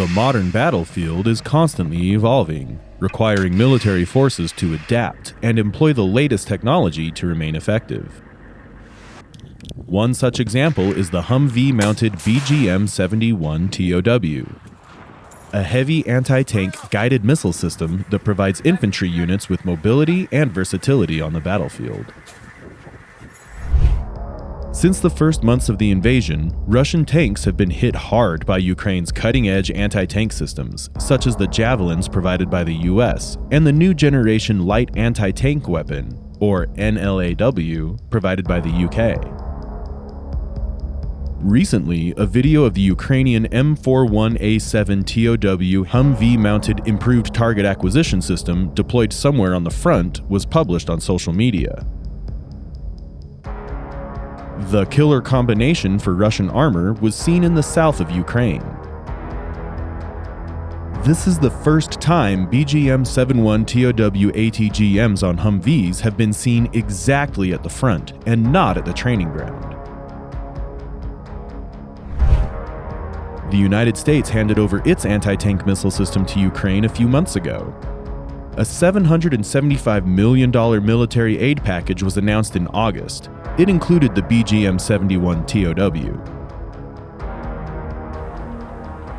The modern battlefield is constantly evolving, requiring military forces to adapt and employ the latest technology to remain effective. One such example is the Humvee-mounted BGM-71 TOW, a heavy anti-tank guided missile system that provides infantry units with mobility and versatility on the battlefield. Since the first months of the invasion, Russian tanks have been hit hard by Ukraine's cutting-edge anti-tank systems, such as the Javelins provided by the US and the new generation light anti-tank weapon, or NLAW, provided by the UK. Recently, a video of the Ukrainian M41A7 TOW Humvee-mounted improved target acquisition system deployed somewhere on the front was published on social media. The killer combination for Russian armor was seen in the south of Ukraine. This is the first time BGM-71 TOW ATGMs on Humvees have been seen exactly at the front and not at the training ground. The United States handed over its anti-tank missile system to Ukraine a few months ago. A $775 million military aid package was announced in August. It included the BGM-71 TOW.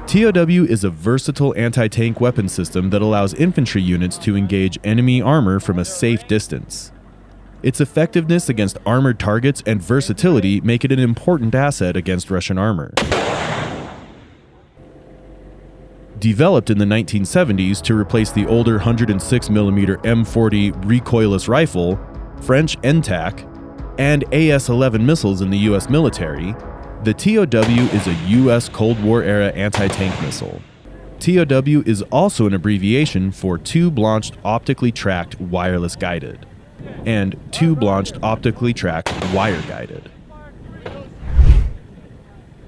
TOW is a versatile anti-tank weapon system that allows infantry units to engage enemy armor from a safe distance. Its effectiveness against armored targets and versatility make it an important asset against Russian armor. Developed in the 1970s to replace the older 106mm M40 recoilless rifle, French NTAC, and AS-11 missiles in the US military, the TOW is a US Cold War-era anti-tank missile. TOW is also an abbreviation for Two-Blanched Optically Tracked Wireless Guided, and Two-Blanched Optically Tracked Wire Guided.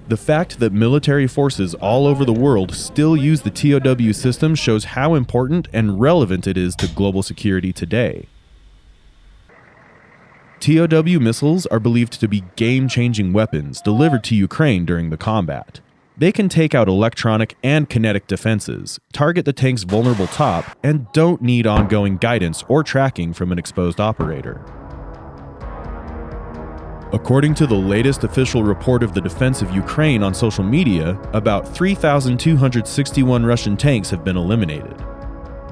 The fact that military forces all over the world still use the TOW system shows how important and relevant it is to global security today. TOW missiles are believed to be game-changing weapons delivered to Ukraine during the combat. They can take out electronic and kinetic defenses, target the tank's vulnerable top, and don't need ongoing guidance or tracking from an exposed operator. According to the latest official report of the defense of Ukraine on social media, about 3,261 Russian tanks have been eliminated.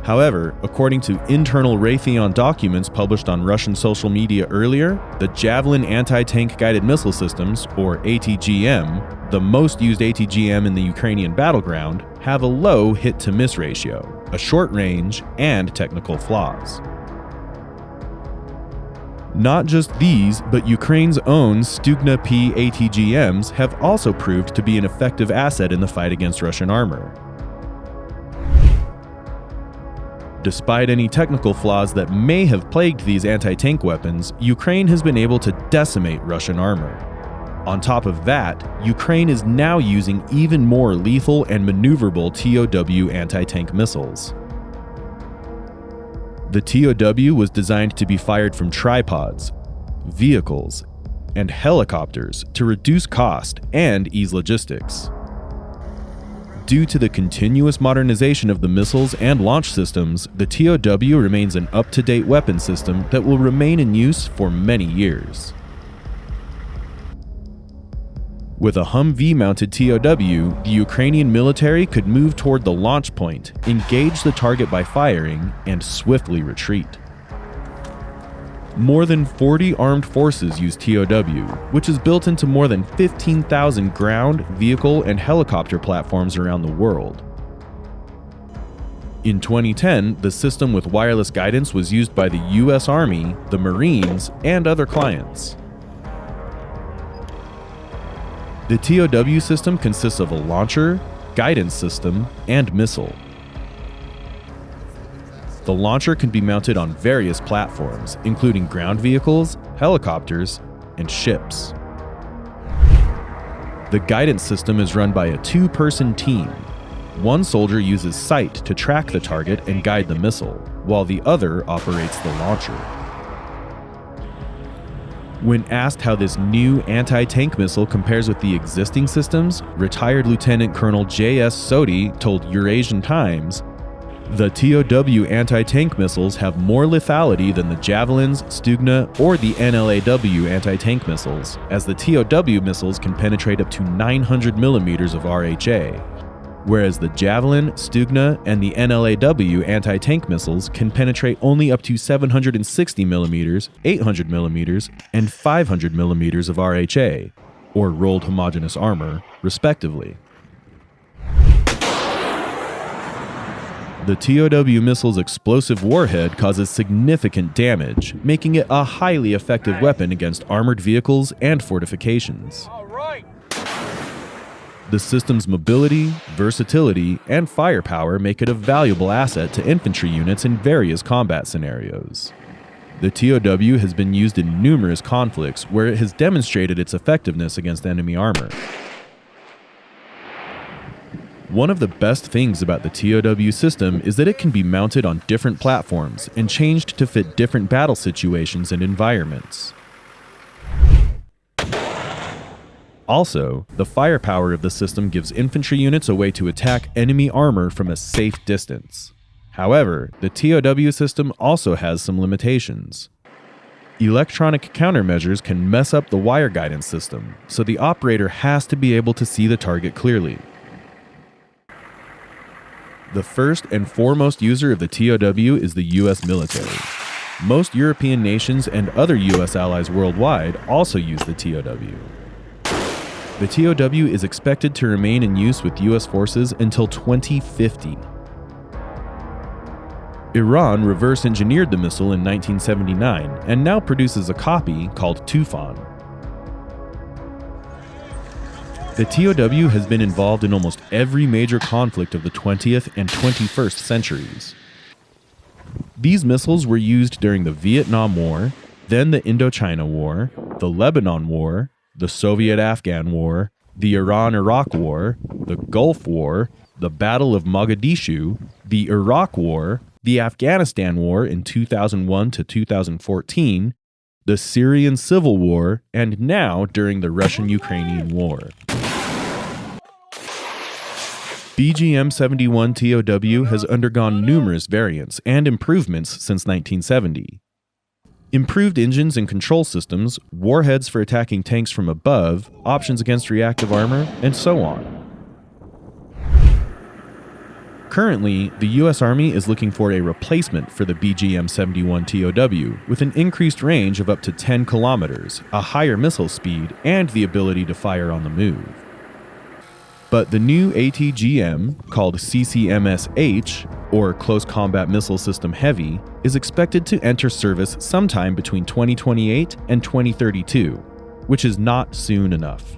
However, according to internal Raytheon documents published on Russian social media earlier, the Javelin anti-tank guided missile systems, or ATGM, the most used ATGM in the Ukrainian battleground, have a low hit-to-miss ratio, a short range, and technical flaws. Not just these, but Ukraine's own Stugna P ATGMs have also proved to be an effective asset in the fight against Russian armor. Despite any technical flaws that may have plagued these anti-tank weapons, Ukraine has been able to decimate Russian armor. On top of that, Ukraine is now using even more lethal and maneuverable TOW anti-tank missiles. The TOW was designed to be fired from tripods, vehicles, and helicopters to reduce cost and ease logistics. Due to the continuous modernization of the missiles and launch systems, the TOW remains an up-to-date weapon system that will remain in use for many years. With a Humvee-mounted TOW, the Ukrainian military could move toward the launch point, engage the target by firing, and swiftly retreat. More than 40 armed forces use TOW, which is built into more than 15,000 ground, vehicle, and helicopter platforms around the world. In 2010, the system with wireless guidance was used by the US Army, the Marines, and other clients. The TOW system consists of a launcher, guidance system, and missile. The launcher can be mounted on various platforms, including ground vehicles, helicopters, and ships. The guidance system is run by a two-person team. One soldier uses sight to track the target and guide the missile, while the other operates the launcher. When asked how this new anti-tank missile compares with the existing systems, retired Lieutenant Colonel J.S. Sodi told Eurasian Times, "The TOW anti-tank missiles have more lethality than the Javelins, Stugna, or the NLAW anti-tank missiles, as the TOW missiles can penetrate up to 900 millimeters of RHA, whereas the Javelin, Stugna, and the NLAW anti-tank missiles can penetrate only up to 760 millimeters, 800 millimeters, and 500 millimeters of RHA, or rolled homogeneous armor, respectively." The TOW missile's explosive warhead causes significant damage, making it a highly effective weapon against armored vehicles and fortifications. The system's mobility, versatility, and firepower make it a valuable asset to infantry units in various combat scenarios. The TOW has been used in numerous conflicts where it has demonstrated its effectiveness against enemy armor. One of the best things about the TOW system is that it can be mounted on different platforms and changed to fit different battle situations and environments. Also, the firepower of the system gives infantry units a way to attack enemy armor from a safe distance. However, the TOW system also has some limitations. Electronic countermeasures can mess up the wire guidance system, so the operator has to be able to see the target clearly. The first and foremost user of the TOW is the US military. Most European nations and other US allies worldwide also use the TOW. The TOW is expected to remain in use with US forces until 2050. Iran reverse-engineered the missile in 1979 and now produces a copy called Tufan. The TOW has been involved in almost every major conflict of the 20th and 21st centuries. These missiles were used during the Vietnam War, then the Indochina War, the Lebanon War, the Soviet-Afghan War, the Iran-Iraq War, the Gulf War, the Battle of Mogadishu, the Iraq War, the Afghanistan War in 2001 to 2014, the Syrian Civil War, and now during the Russian-Ukrainian War. BGM-71 TOW has undergone numerous variants and improvements since 1970. Improved engines and control systems, warheads for attacking tanks from above, options against reactive armor, and so on. Currently, the US Army is looking for a replacement for the BGM-71 TOW with an increased range of up to 10 kilometers, a higher missile speed, and the ability to fire on the move. But the new ATGM, called CCMS-H, or Close Combat Missile System Heavy, is expected to enter service sometime between 2028 and 2032, which is not soon enough.